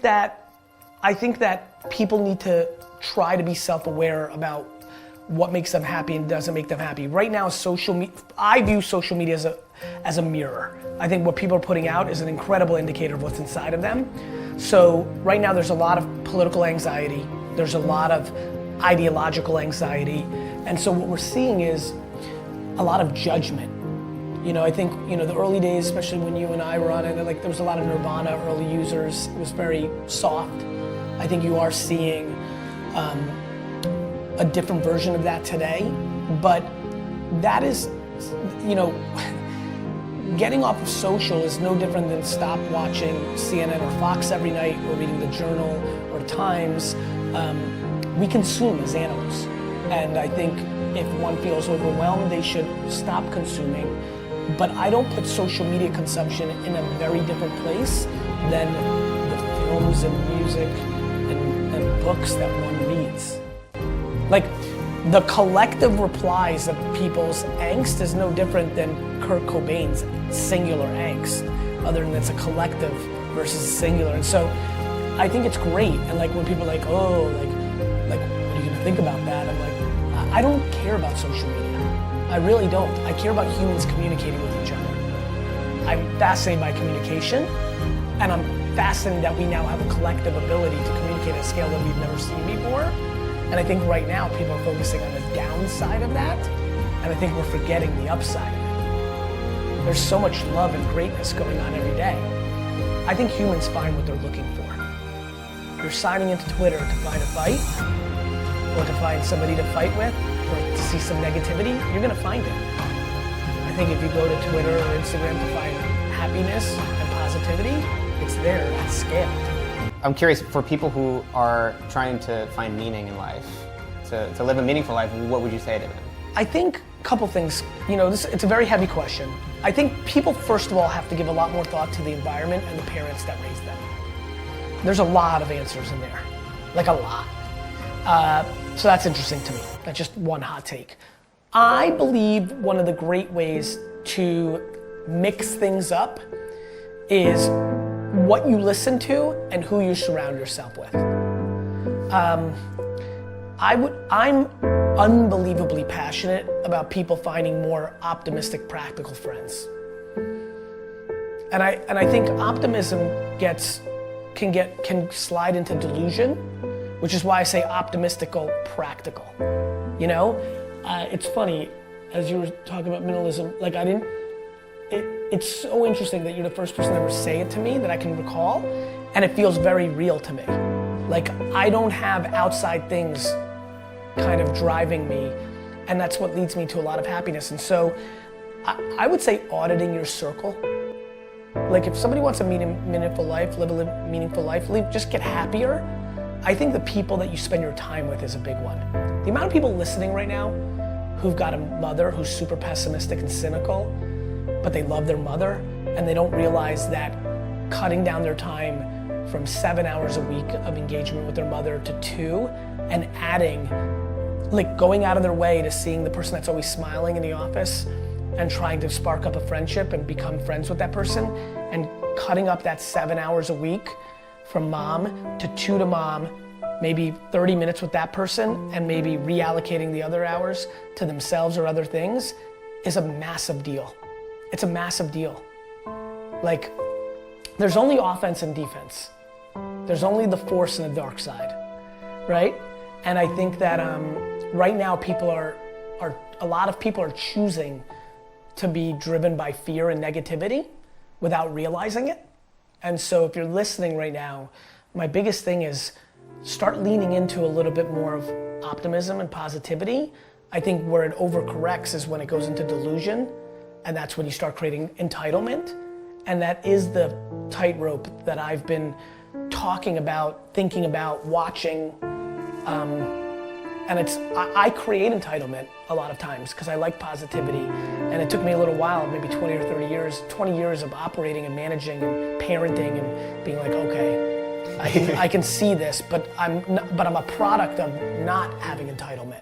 That I think that people need to try to be self-aware about what makes them happy and doesn't make them happy. Right now, I view social media as a mirror. I think what people are putting out is an incredible indicator of what's inside of them. So right now there's a lot of political anxiety, there's a lot of ideological anxiety, and so what we're seeing is a lot of judgment. You know, I think, you know, the early days, especially when you and I were on it, like there was a lot of Nirvana early users. It was very soft. I think you are seeing a different version of that today, but that is, you know, getting off of social is no different than stop watching CNN or Fox every night or reading the Journal or Times. We consume as animals, and I think if one feels overwhelmed, they should stop consuming. But I don't put social media consumption in a very different place than the films and music and books that one reads. Like, the collective replies of people's angst is no different than Kurt Cobain's singular angst, other than it's a collective versus a singular. And so I think it's great. And like when people are like, oh, like what are you gonna think about that? I'm like, I don't care about social media. I really don't. I care about humans communicating with each other. I'm fascinated by communication, and I'm fascinated that we now have a collective ability to communicate at a scale that we've never seen before. And I think right now people are focusing on the downside of that, and I think we're forgetting the upside of it. There's so much love and greatness going on every day. I think humans find what they're looking for. You're signing into Twitter to find a fight, or to find somebody to fight with, or to see some negativity, you're gonna find it. I think if you go to Twitter or Instagram to find happiness and positivity, it's there at scale. I'm curious, for people who are trying to find meaning in life, to live a meaningful life, what would you say to them? I think a couple things. You know, it's a very heavy question. I think people, first of all, have to give a lot more thought to the environment and the parents that raised them. There's a lot of answers in there, like a lot. So that's interesting to me. That's just one hot take. I believe one of the great ways to mix things up is what you listen to and who you surround yourself with. I'm unbelievably passionate about people finding more optimistic, practical friends. And I think optimism can slide into delusion, which is why I say optimistical, practical. You know, it's funny, as you were talking about minimalism, like it's so interesting that you're the first person to ever say it to me that I can recall, and it feels very real to me. Like, I don't have outside things kind of driving me, and that's what leads me to a lot of happiness. And so, I would say auditing your circle. Like, if somebody wants a meaningful life, live a meaningful life, just get happier. I think the people that you spend your time with is a big one. The amount of people listening right now who've got a mother who's super pessimistic and cynical, but they love their mother, and they don't realize that cutting down their time from 7 hours a week of engagement with their mother to 2, and adding, like going out of their way to seeing the person that's always smiling in the office and trying to spark up a friendship and become friends with that person, and cutting up that 7 hours a week from mom to 2 to mom, maybe 30 minutes with that person, and maybe reallocating the other hours to themselves or other things, is a massive deal. It's a massive deal. Like, there's only offense and defense. There's only the force and the dark side, right? And I think that right now a lot of people are choosing to be driven by fear and negativity without realizing it. And so if you're listening right now, my biggest thing is start leaning into a little bit more of optimism and positivity. I think where it overcorrects is when it goes into delusion, and that's when you start creating entitlement. And that is the tightrope that I've been talking about, thinking about, watching. And I create entitlement a lot of times because I like positivity. And it took me a little while, maybe 20 or 30 years, 20 years of operating and managing and parenting and being like, okay, I can see this, but I'm a product of not having entitlement.